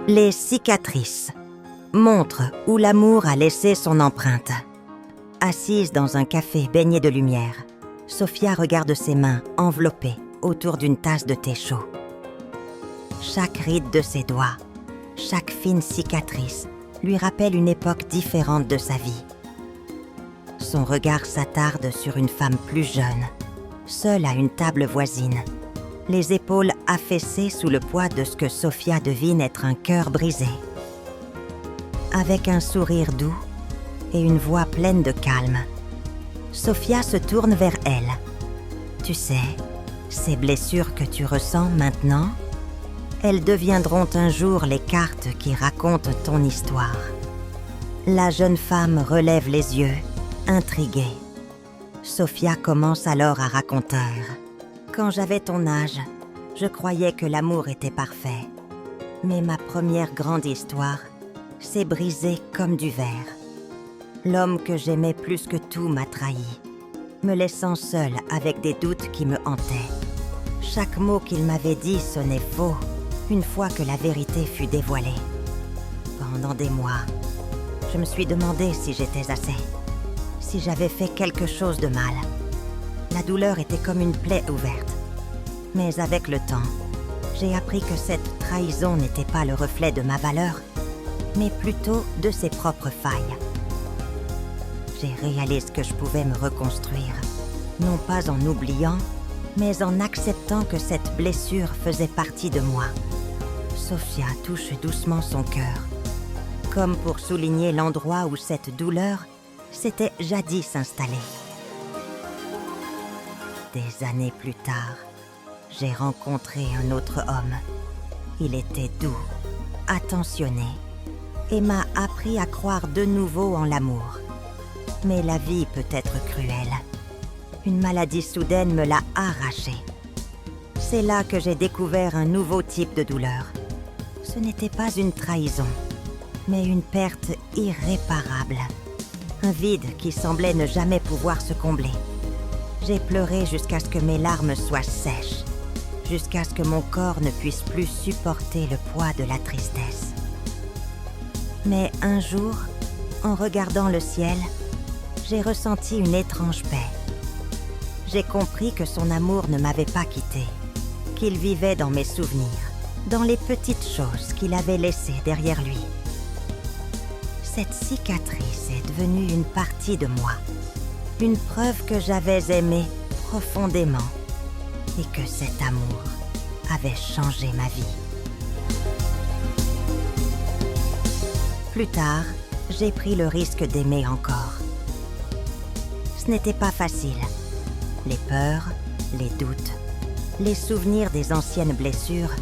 Les cicatrices montrent où l'amour a laissé son empreinte. Assise dans un café baigné de lumière, Sofia regarde ses mains enveloppées autour d'une tasse de thé chaud. Chaque ride de ses doigts, chaque fine cicatrice lui rappelle une époque différente de sa vie. Son regard s'attarde sur une femme plus jeune, seule à une table voisine, les épaules affaissées sous le poids de ce que Sofia devine être un cœur brisé. Avec un sourire doux et une voix pleine de calme, Sofia se tourne vers elle. « Tu sais, ces blessures que tu ressens maintenant, elles deviendront un jour les cartes qui racontent ton histoire. » La jeune femme relève les yeux, intriguée. Sofia commence alors à raconter. « Quand j'avais ton âge, je croyais que l'amour était parfait. Mais ma première grande histoire s'est brisée comme du verre. L'homme que j'aimais plus que tout m'a trahi, me laissant seule avec des doutes qui me hantaient. Chaque mot qu'il m'avait dit sonnait faux une fois que la vérité fut dévoilée. Pendant des mois, je me suis demandé si j'étais assez, si j'avais fait quelque chose de mal. La douleur était comme une plaie ouverte. Mais avec le temps, j'ai appris que cette trahison n'était pas le reflet de ma valeur, mais plutôt de ses propres failles. J'ai réalisé que je pouvais me reconstruire, non pas en oubliant, mais en acceptant que cette blessure faisait partie de moi. » Sofia touche doucement son cœur, comme pour souligner l'endroit où cette douleur s'était jadis installée. Des années plus tard, j'ai rencontré un autre homme. Il était doux, attentionné, et m'a appris à croire de nouveau en l'amour. Mais la vie peut être cruelle. Une maladie soudaine me l'a arraché. C'est là que j'ai découvert un nouveau type de douleur. Ce n'était pas une trahison, mais une perte irréparable. Un vide qui semblait ne jamais pouvoir se combler. J'ai pleuré jusqu'à ce que mes larmes soient sèches, jusqu'à ce que mon corps ne puisse plus supporter le poids de la tristesse. Mais un jour, en regardant le ciel, j'ai ressenti une étrange paix. J'ai compris que son amour ne m'avait pas quittée, qu'il vivait dans mes souvenirs, dans les petites choses qu'il avait laissées derrière lui. Cette cicatrice est devenue une partie de moi, une preuve que j'avais aimé profondément et que cet amour avait changé ma vie. Plus tard, j'ai pris le risque d'aimer encore. Ce n'était pas facile. Les peurs, les doutes, les souvenirs des anciennes blessures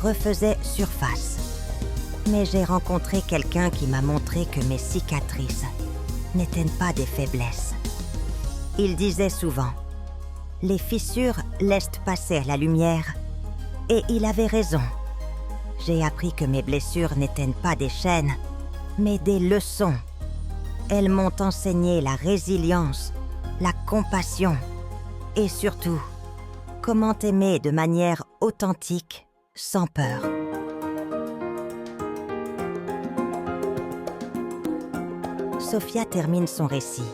refaisaient surface. Mais j'ai rencontré quelqu'un qui m'a montré que mes cicatrices n'étaient pas des faiblesses. Il disait souvent, « Les fissures laissent passer la lumière », et il avait raison. J'ai appris que mes blessures n'étaient pas des chaînes, mais des leçons. Elles m'ont enseigné la résilience, la compassion, et surtout, comment aimer de manière authentique, sans peur. Sofia termine son récit,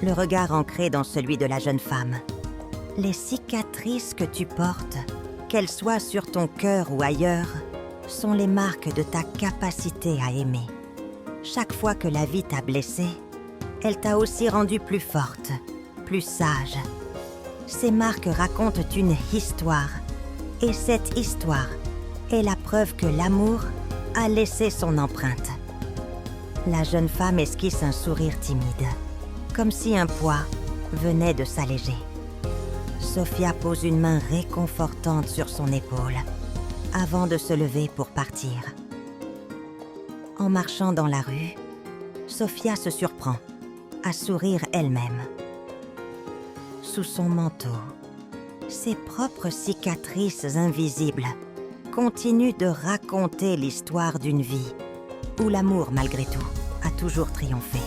le regard ancré dans celui de la jeune femme. Les cicatrices que tu portes, qu'elles soient sur ton cœur ou ailleurs, sont les marques de ta capacité à aimer. Chaque fois que la vie t'a blessée, elle t'a aussi rendue plus forte, plus sage. Ces marques racontent une histoire, et cette histoire est la preuve que l'amour a laissé son empreinte. La jeune femme esquisse un sourire timide, comme si un poids venait de s'alléger. Sofia pose une main réconfortante sur son épaule, avant de se lever pour partir. En marchant dans la rue, Sofia se surprend à sourire elle-même. Sous son manteau, ses propres cicatrices invisibles continuent de raconter l'histoire d'une vie où l'amour, malgré tout, a toujours triomphé.